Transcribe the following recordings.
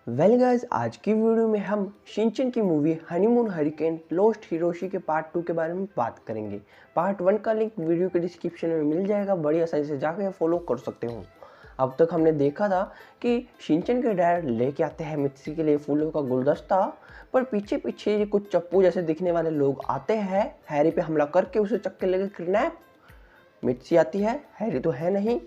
Well guys, आज की video में हम शिनचैन की movie honeymoon hurricane lost Hiroshi के पार्ट 2 के बारे में बात करेंगे। पार्ट 1 का लिंक वीडियो के डिस्क्रिप्शन में मिल जाएगा, बड़ी आसानी से जाकर फॉलो कर सकते हो। अब तक हमने देखा था कि शिनचैन के डैड लेके आते हैं मित्सी के लिए फूलों का गुलदस्ता, पर पीछे पीछे ये कुछ चप्पू जैसे दिखने वाले लोग आते हैं हैरी पे हमला करके उसे चक्के लेके किडनैप। मित्सी आती है, हैरी तो है नहीं,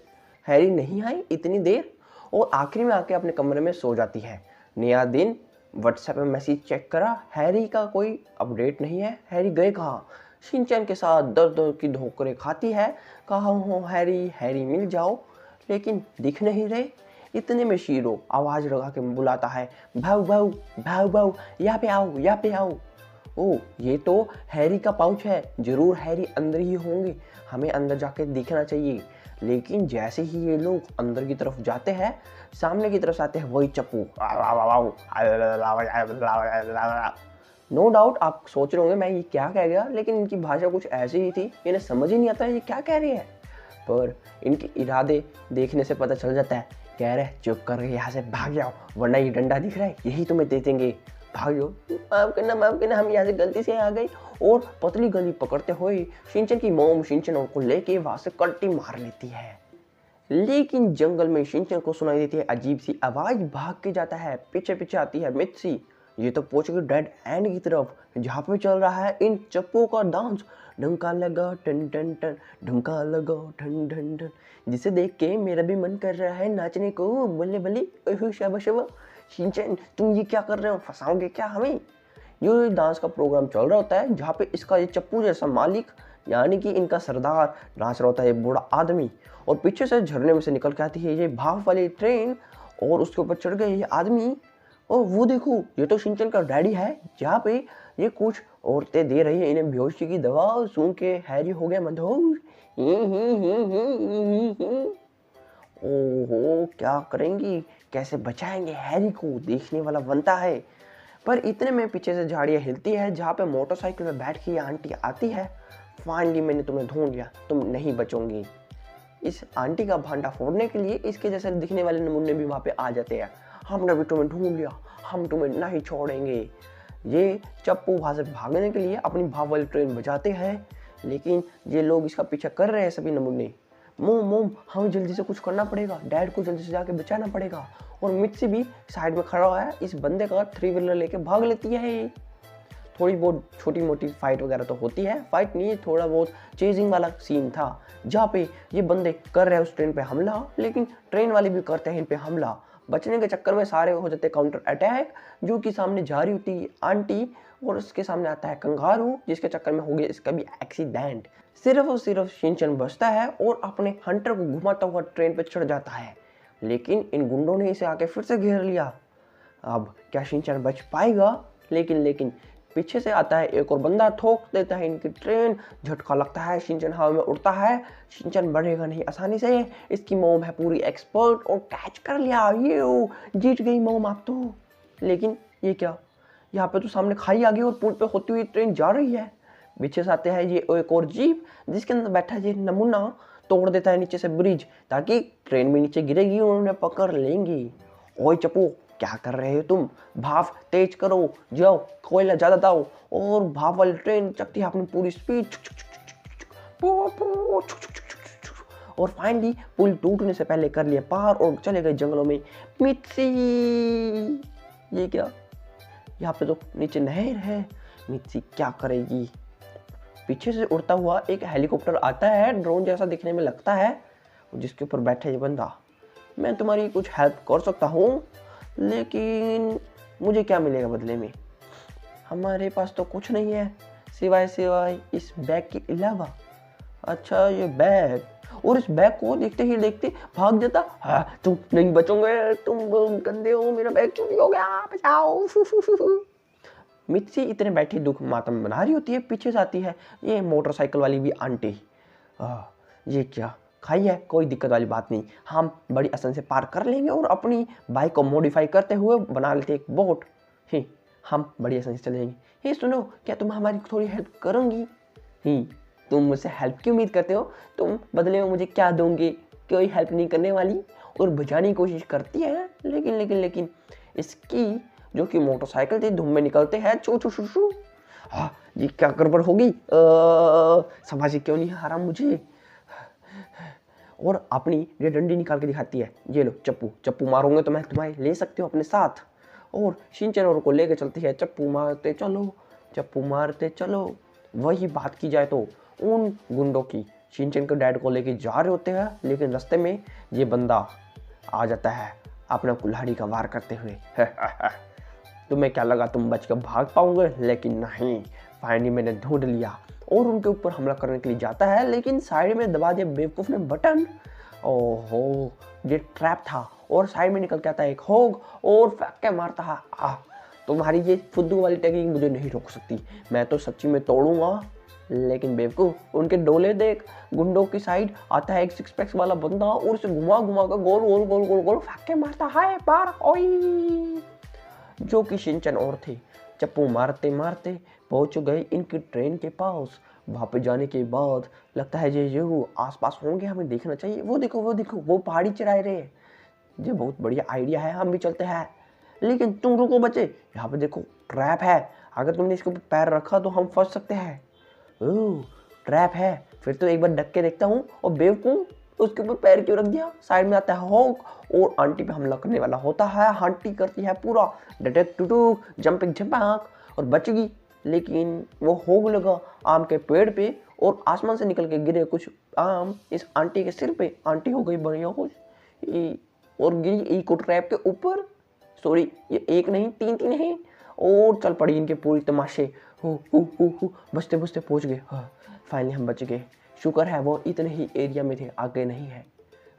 हैरी नहीं आई इतनी देर, और आखिरी में आके अपने कमरे में सो जाती है। नया दिन, व्हाट्सएप में मैसेज चेक करा, हैरी का कोई अपडेट नहीं है। हैरी गए कहाँ? शिनचैन के साथ दर दर की धोकरे खाती है, कहाँ हो हैरी, हैरी मिल जाओ, लेकिन दिख नहीं रहे। इतने में शीरो आवाज लगा के बुलाता है, भाऊ भाऊ भाऊ भाऊ, यहाँ पे आओ यहाँ पे आओ। ओह, ये तो हैरी का पाउच है, जरूर हैरी अंदर ही होंगे, हमें अंदर जाके देखना चाहिए। लेकिन जैसे ही ये लोग अंदर की तरफ जाते हैं, सामने की तरफ से आते हैं वही चप्पू। नो डाउट आप सोच रहे होंगे मैं ये क्या कह गया, लेकिन इनकी भाषा कुछ ऐसी ही थी, इन्हें समझ ही नहीं आता ये क्या कह रही है। पर इनके इरादे देखने से पता चल जाता है। कह रहे चुप कर यहाँ से भाग जाओ, वरना ये डंडा दिख रहा है यही तुम्हें दे देंगे, भाग जाओ, माफ करना, हम यहाँ से गलती से आ गए। और पतली गली पकड़ते हुए शिनचैन की मॉम शिनचैन को लेके वहां से कट्टी मार लेती है। लेकिन जंगल में शिनचैन को सुनाई देती है अजीब सी आवाज, भाग के जाता है। पीछे पीछे आती है मित्सी। ये तो पहुंच गई डेड एंड की तरफ, जहाँ पे चल रहा है इन चप्पू का डांस। ढंका लगा टन टन टन, ढंका लगा ठन ठन ठन, जिसे देख के मेरा भी मन कर रहा है नाचने को। बल्ले बल्ले, शाबाश शाबाश। शिनचैन तुम ये क्या कर रहे हो, फंसाओगे क्या हमें? ये डांस का प्रोग्राम चल रहा होता है, जहाँ पे इसका ये चप्पू जैसा मालिक यानी कि इनका सरदार नाच रहा होता है, ये बूढ़ा आदमी। और पीछे से झरने में से निकल के आती है ये भाव वाली ट्रेन, और उसके ऊपर चढ़ गए ये आदमी। और वो देखो, ये तो शिनचैन का डैडी है, जहाँ पे ये कुछ औरतें दे रही है इन्हें बेहोशी की दवा। सुन के हैरी हो गया मदहोश। ओहो, क्या करेंगी, कैसे बचाएंगे हैरी को, देखने वाला बनता है। पर इतने में पीछे से झाड़ियाँ हिलती है, जहाँ पे मोटरसाइकिल में बैठ के ये आंटी आती है। फाइनली मैंने तुम्हें ढूंढ लिया, तुम नहीं बचोगी। इस आंटी का भांडा फोड़ने के लिए इसके जैसे दिखने वाले नमूने भी वहाँ पे आ जाते हैं। हमने भी तुम्हें ढूंढ लिया, हम तुम्हें नहीं छोड़ेंगे। ये चप्पू वहाँ से भागने के लिए अपनी भाव वाली ट्रेन बजाते हैं, लेकिन ये लोग इसका पीछा कर रहे हैं सभी नमूने। मोम मोम, हमें जल्दी से कुछ करना पड़ेगा, डैड को जल्दी से जाके बचाना पड़ेगा। और मित्सी भी साइड में खड़ा हुआ है, इस बंदे का 3 व्हीलर लेके भाग लेती है। थोड़ी बहुत छोटी मोटी फाइट वगैरह तो होती है, फाइट नहीं, थोड़ा बहुत चेजिंग वाला सीन था, जहाँ पे ये बंदे कर रहे हैं उस ट्रेन पे हमला, लेकिन ट्रेन वाले भी करते हैं इन पे हमला। बचने के चक्कर में सारे हो जाते काउंटर अटैक, जो कि सामने जा रही होती है आंटी, और उसके सामने आता है कंगारू, जिसके चक्कर में हो गया इसका भी एक्सीडेंट। सिर्फ और सिर्फ शिनचैन बचता है और अपने हंटर को घुमाता हुआ ट्रेन पे चढ़ जाता है, लेकिन इन गुंडों ने इसे आके फिर से घेर लिया। अब क्या शिनचैन बच पाएगा? लेकिन पीछे से आता है एक और बंदा, ठोक देता है इनकी ट्रेन, झटका लगता है, शिनचैन हवा में उड़ता है। शिनचैन बढ़ेगा नहीं आसानी से, इसकी मॉम है पूरी एक्सपर्ट, और कैच कर लिया, ये जीत गई मॉम आप तो। लेकिन ये क्या, यहाँ पे तो सामने खाई आ गई और पुल पे होती हुई ट्रेन जा रही है। पीछे से आते हैं ये एक और जीप, जिसके अंदर बैठा ये नमूना, तोड़ देता है नीचे से ब्रिज, ताकि ट्रेन भी नीचे गिरेगी और उन्हें पकड़ लेंगी। ओए चप्पू, क्या कर रहे हो तुम, भाव तेज करो, जाओ कोयला ज्यादा दाओ। और भाव वाली ट्रेन चलती है अपनी पूरी स्पीड, और फाइनली पुल टूटने से पहले कर लिया पार और चले गए जंगलों में। मित्सी, ये क्या, यहाँ पे तो नीचे नहर है, मित्सी क्या करेगी? पीछे से उड़ता हुआ एक हेलीकॉप्टर आता है, ड्रोन जैसा दिखने में लगता है, जिसके ऊपर बैठा ये बंदा। मैं तुम्हारी कुछ हेल्प कर सकता हूँ, लेकिन मुझे क्या मिलेगा बदले में? हमारे पास तो कुछ नहीं है सिवाय इस बैग के अलावा। अच्छा, ये बैग, और इस बैग को देखते ही देखते भाग जाता। हाँ, तुम नहीं बचोगे, तुम गंदे हो, मेरा बैग चोरी हो गया, बचाओ। मित्सी इतने बैठी दुख मातम बना रही होती है, पीछे से आती है ये मोटरसाइकिल वाली भी आंटी। ये क्या, खाई है, कोई दिक्कत वाली बात नहीं, हम बड़ी आसानी से पार कर लेंगे, और अपनी बाइक को मॉडिफाई करते हुए बना लेते एक बोट ही, हम बड़ी आसानी से चले जाएंगे। हे सुनो, क्या तुम हमारी थोड़ी हेल्प करोगी? ही, तुम मुझसे हेल्प की उम्मीद करते हो, तुम बदले में मुझे क्या दोगे? कोई हेल्प नहीं करने वाली, और बचाने की कोशिश करती है, लेकिन इसकी जो कि मोटरसाइकिल थी धुएं निकलते हैं चू चू चू चू। हाँ ये क्या गड़बड़ होगी, समझ क्यों नहीं आ रहा मुझे। और अपनी ये डंडी निकाल के दिखाती है, ये लो चप्पू, चप्पू मारोगे तो मैं तुम्हारे ले सकती हूँ अपने साथ। और शिनचैन को लेके चलती है, चप्पू मारते चलो, चप्पू मारते चलो। वही बात की जाए तो उन गुंडों की शिनचैन के डैड को लेके जा रहे होते हैं, लेकिन रास्ते में ये बंदा आ जाता है अपना कुल्हाड़ी का वार करते हुए। तुम्हें क्या लगा तुम बच कर भाग पाओगे, लेकिन नहीं, फाइनली मैंने ढूंढ लिया। और उनके ऊपर हमला करने के लिए जाता है, लेकिन साइड में दबा दिया बेवकूफ़ ने बटन। ओहो ये ट्रैप था। और साइड में निकल के आता है एक होग और फेंक के मारता है। तुम्हारी ये फुद्दू वाली टेक्निक मुझे नहीं रोक सकती, मैं तो सच्ची में तोड़ूंगा। लेकिन बेवकूफ उनके डोले देख, गुंडों की साइड आता है एक सिक्स पैक्स वाला बंदा और उसे घुमा घुमा कर गोल गोल गोल गोल गोल फेंक के मारता है पार। ओई जो कि शिनचैन और थे, चप्पू मारते मारते पहुंच गए इनकी ट्रेन के पास। वहां पे जाने के बाद लगता है ये आसपास होंगे, हमें देखना चाहिए। वो देखो वो पहाड़ी चढ़ाए रहे हैं। ये बहुत बढ़िया आइडिया है, हम भी चलते हैं। लेकिन तुम रुको बच्चे, यहाँ पे देखो ट्रैप है, अगर तुमने इसके ऊपर पैर रखा तो हम फंस सकते हैं। ओह ट्रैप है, फिर तो एक बार ढक के देखता हूँ। और बेवकूफ उसके ऊपर पैर क्यों रख दिया। साइड में आता है हॉक और आंटी पे हमला करने वाला होता है। आंटी करती है पूरा डटक टुटुक जंपिंग झपाक और बच गई। लेकिन वो होग लगा आम के पेड़ पे और आसमान से निकल के गिरे कुछ आम इस आंटी के सिर पे। आंटी हो गई बढ़िया खुश और गिरी एक ट्रैप के ऊपर। सॉरी ये एक नहीं तीन हैं। और चल पड़ी इनके पूरी तमाशे। हो बचते बचते पहुंच गए। हाँ फाइनली हम बच गए। शुक्र है वो इतने ही एरिया में थे, आगे नहीं है।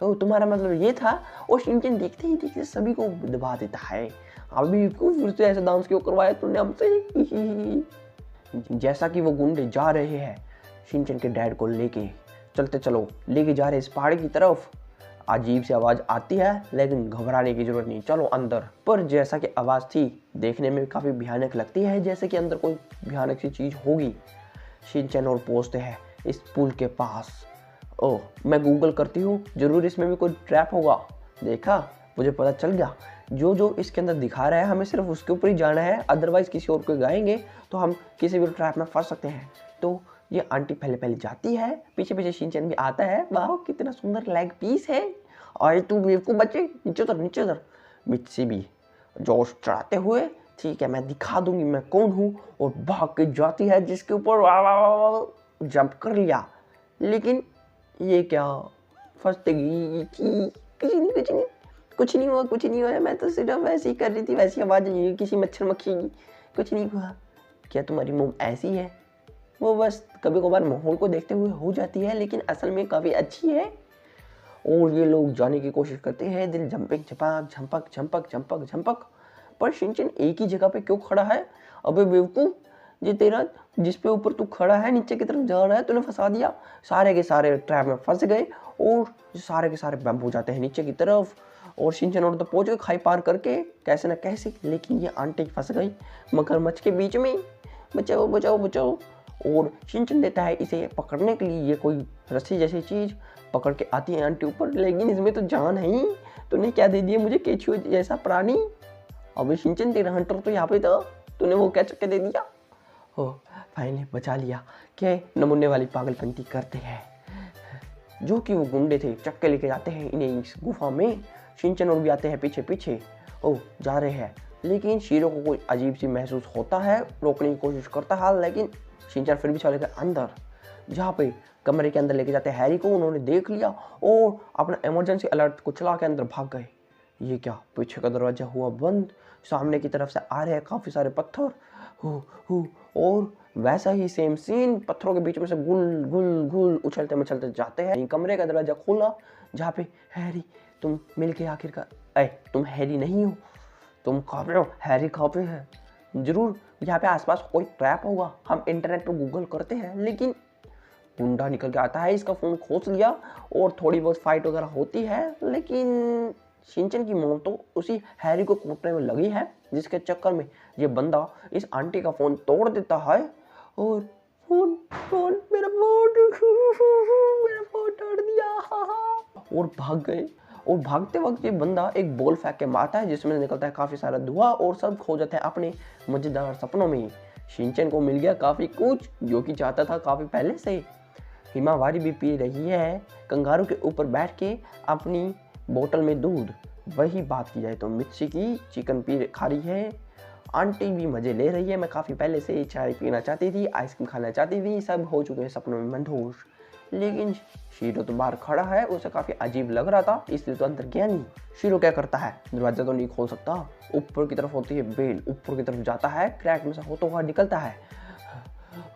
तो तुम्हारा मतलब ये था। और शिनचैन देखते ही देखते सभी को दबा देता है। अभी फिर से ऐसा डांस क्यों करवाया तूने हमसे। जैसा कि वो गुंडे जा रहे हैं शिनचैन के डैड को लेके, चलते चलो लेके जा रहे इस पहाड़ी की तरफ। अजीब सी आवाज़ आती है, लेकिन घबराने की जरूरत नहीं, चलो अंदर। पर जैसा कि आवाज़ थी देखने में काफ़ी भयानक लगती है, जैसे कि अंदर कोई भयानक सी चीज़ होगी। शिनचैन और पहुंचते हैं इस पुल के पास। ओह मैं गूगल करती हूँ, जरूर इसमें भी कोई ट्रैप होगा। देखा मुझे पता चल गया, जो इसके अंदर दिखा रहा है हमें सिर्फ उसके ऊपर ही जाना है, अदरवाइज किसी और को गाएंगे तो हम किसी भी ट्रैप में फंस सकते हैं। तो ये आंटी पहले जाती है, पीछे शिनचैन भी आता है। वाह कितना सुंदर लेग पीस है। और तू बेवकूफ बच्चे नीचे उतर मिर्ची भी जोश चढ़ाते हुए, ठीक है मैं दिखा दूंगी मैं कौन हूँ। और भाग के जाती है जिसके ऊपर जंप कर लिया। लेकिन ये क्या फंसते गई थी। कुछ नहीं हुआ, मैं तो सिर्फ वैसे ही कर रही थी, वैसी आवाज़ नहीं किसी मच्छर मक्खी की, कुछ नहीं हुआ। क्या तुम्हारी मुँह ऐसी है? वो बस कभी कभार माहौल को देखते हुए हो जाती है, लेकिन असल में काफ़ी अच्छी है। और ये लोग जाने की कोशिश करते हैं, दिल झपक झपक झपक झपक झपक। पर शिनचैन एक ही जगह पे क्यों खड़ा है? अबे बेवकूफ, ये तेरा जिस पे ऊपर तू खड़ा है नीचे की तरफ जा रहा है, तूने फंसा दिया। सारे के सारे ट्रैप में फंस गए और सारे के सारे बम हो जाते हैं नीचे की तरफ। और शिनचैन और तो पहुंच गए खाई पार करके कैसे न कैसे, लेकिन ये आंटी फंस गई मगरमच्छ के बीच में। बचाओ बचाओ बचाओ। और शिनचैन देता है इसे पकड़ने के लिए, ये कोई रस्सी जैसी चीज़ पकड़ के आती है आंटी ऊपर, लेकिन इसमें तो जान है ही। तूने क्या दे दिया मुझे, केचुआ जैसा प्राणी। अबे शिनचैन तेरा हंटर तो यहाँ पे था, तूने वो क्या चक्के दे दिया। हो फाइनली बचा लिया। क्या नमूने वाली पागलपंती करते हैं। जो कि वो गुंडे थे चक्के लेके जाते हैं इन्हें इस गुफा में। शिनचैन और भी आते हैं पीछे। ओह जा रहे हैं, लेकिन शीरो को कोई अजीब सी महसूस होता है, रोकने की कोशिश करता है, लेकिन शिनचैन फिर भी चले गए अंदर। जहाँ पे कमरे के अंदर लेके जाते हैं हैरी को, उन्होंने देख लिया और अपना इमरजेंसी अलर्ट को चला के अंदर भाग गए। ये क्या, पीछे का दरवाजा हुआ बंद, सामने की तरफ से आ रहे हैं काफ़ी सारे पत्थर। और वैसा ही सेम सीन, पत्थरों के बीच में से गुल गुल गुल उछलते मचलते जाते हैं। कमरे का दरवाजा खोला जहाँ पे हैरी, तुम मिल के आखिरकार, तुम हैरी नहीं हो, तुम कहाँ पे हो? हैरी कहाँ पे है? जरूर यहाँ पे आसपास कोई ट्रैप होगा। हम इंटरनेट पर गूगल करते हैं, लेकिन गुंडा निकल के आता है, इसका फ़ोन खोस लिया और थोड़ी बहुत फाइट वगैरह होती है। लेकिन शिनचैन की मौत तो उसी हैरी को कूटने में लगी है, जिसके चक्कर में ये बंदा इस आंटी का फ़ोन तोड़ देता है। और मेरा फ़ोन तोड़ दिया और भाग गए। और भागते वक्त ये बंदा एक बॉल फेंक के मारता है जिसमें से निकलता है काफ़ी सारा धुआं और सब खो जाते हैं अपने मजेदार सपनों में। शिनचैन को मिल गया काफ़ी कुछ जो कि चाहता था काफ़ी पहले से। हिमावारी भी पी रही है कंगारू के ऊपर बैठ के अपनी बोतल में दूध। वही बात की जाए तो मित्सुकी चिकन खा रही है, आंटी भी मज़े ले रही है। मैं काफ़ी पहले से चाय पीना चाहती थी, आइसक्रीम खाना चाहती थी, सब हो चुके हैं सपनों में मंदोष। लेकिन शीरो तो बाहर खड़ा है, उसे काफ़ी अजीब लग रहा था, इसलिए तो अंदर गया नहीं। शीरो क्या करता है, दरवाज़ा तो नहीं खोल सकता, ऊपर की तरफ होती है बेल, ऊपर की तरफ जाता है, क्रैक में से होता हुआ निकलता है।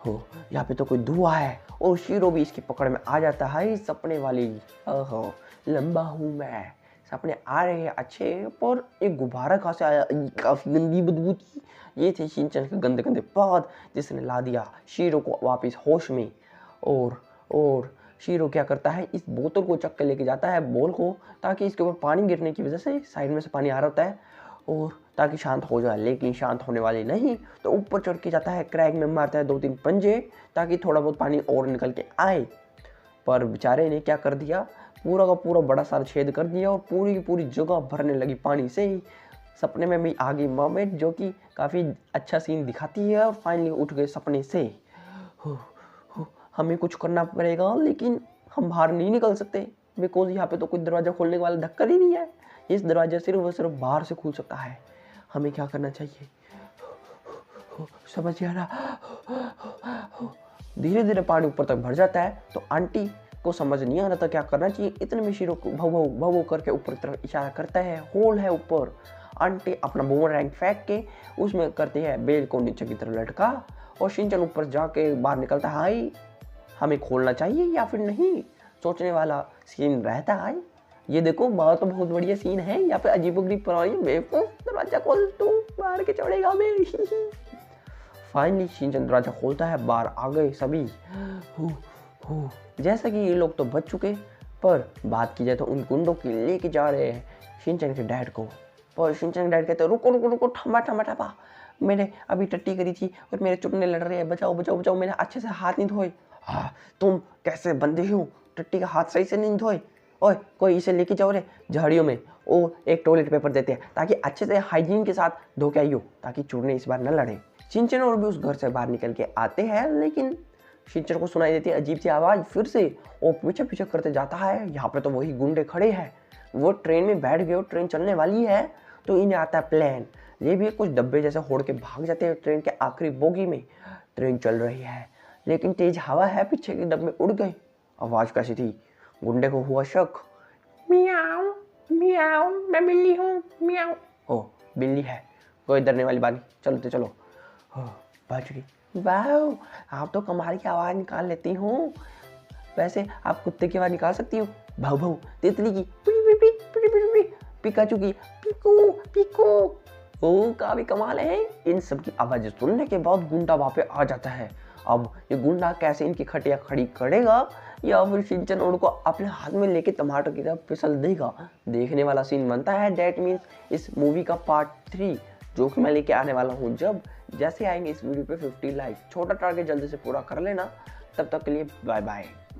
हो यहाँ पे तो कोई धुआं है और शीरो भी इसकी पकड़ में आ जाता है। सपने वाली ओहो लंबा हूँ मैं, सपने आ रहे हैं अच्छे, पर एक गुब्बारा कहाँ से आया, काफ़ी गंदी बदबू थी। ये थे शिनचैन के गंदे गंदे पाद जिसने ला दिया शीरो को वापस होश में। और शीरो क्या करता है, इस बोतल को चक के लेके जाता है बॉल को, ताकि इसके ऊपर पानी गिरने की वजह से साइड में से पानी आ रहा होता है और ताकि शांत हो जाए, लेकिन शांत होने वाली नहीं। तो ऊपर चढ़ के जाता है, क्रैक में मारता है 2-3 पंजे ताकि थोड़ा बहुत पानी और निकल के आए। पर बेचारे ने क्या कर दिया, पूरा का पूरा बड़ा सारा छेद कर दिया और पूरी की पूरी जगह भरने लगी पानी से। सपने में भी आ गई मॉमेंट जो कि काफ़ी अच्छा सीन दिखाती है और फाइनली उठ गए सपने से। हमें कुछ करना पड़ेगा लेकिन हम बाहर नहीं निकल सकते बिकॉज यहाँ पे तो कोई दरवाज़ा खोलने वाला धक्का ही नहीं है। इस दरवाज़ा सिर्फ और सिर्फ बाहर से खुल सकता है। हमें क्या करना चाहिए, समझ आ रहा। धीरे धीरे पानी ऊपर तक भर जाता है तो आंटी को समझ नहीं आ रहा था क्या करना चाहिए। इतने में शीरो को भव भव करके ऊपर की तरफ इशारा करता है, होल है ऊपर। आंटी अपना बूमरैंग फेंक के उसमें करती है बेल को नीचे की तरफ लटका और शिनचैन ऊपर जाके बाहर निकलता है। हाई हमें खोलना चाहिए या फिर नहीं, सोचने वाला सीन रहता है। ये देखो बाहर तो बहुत बढ़िया सीन है, यहाँ पे अजीबोगरीब पुरानी बेवकूफ, दरवाजा खोल तू बाहर के चढ़ेगा मैं। फाइनली शिनचैन दरवाजा खोलता है, बाहर आ गए सभी। जैसा कि ये लोग तो बच चुके, पर बात की जाए तो उन गुंडों की लेके जा रहे हैं शिनचैन के डैड को। पर शिनचैन के डैड कहते हैं रुको रुको रुको, ठमा ठमा ठमा, मैंने अभी टट्टी करी थी और मेरे चुटने लड़ रहे हैं, बचाओ बचाओ बचाओ, मैंने अच्छे से हाथ नहीं धोए। हाँ तुम कैसे बंदे हो, टट्टी का हाथ सही से नहीं धोए, ओए कोई इसे लेके जाओ रे झाड़ियों में। ओ एक टॉयलेट पेपर देते हैं ताकि अच्छे से हाइजीन के साथ धो के आइयो, ताकि चुड़ने इस बार न लड़े। शिनचैन और भी उस घर से बाहर निकल के आते हैं, लेकिन शिनचैन को सुनाई देती है अजीब सी आवाज़ फिर से, और पीछे पीछे करते जाता है। यहाँ पे तो वही गुंडे खड़े हैं, वो ट्रेन में बैठ गए और ट्रेन चलने वाली है। तो इन्हें आता है प्लान, ये भी कुछ डब्बे जैसे होड़ के भाग जाते हैं ट्रेन के आखिरी बोगी में। ट्रेन चल रही है लेकिन तेज हवा है, पीछे के डब्बे उड़ गए। आवाज़ कैसी थी, गुंडे को हुआ शक, मियाओ मियाओ मैं बिल्ली हूँ मियाओ। ओ बिल्ली है, कोई डरने वाली बात नहीं, चलो तो चलो। बच गई। वाह आप तो कमाल की आवाज़ निकाल लेती हो, वैसे आप कुत्ते की आवाज़ निकाल सकती हो, भाऊ भाऊ, तितली की P P P P P P, Pikachu की पीकू पीकू। ओ काफी कमाल है। इन सब की आवाज़ सुनने के बाद गुंडा वहाँ पे आ जाता है। अब ये गुंडा कैसे इनकी खटिया खड़ी करेगा या फिर शिनचैन उनको अपने हाथ में लेके टमाटर की तरह फिसल देगा, देखने वाला सीन बनता है। डेट मीन्स इस मूवी का पार्ट 3 जो कि मैं लेके आने वाला हूँ जब जैसे आएंगे इस वीडियो पे 50 लाइक। छोटा टारगेट जल्दी से पूरा कर लेना, तब तक के लिए बाय बाय।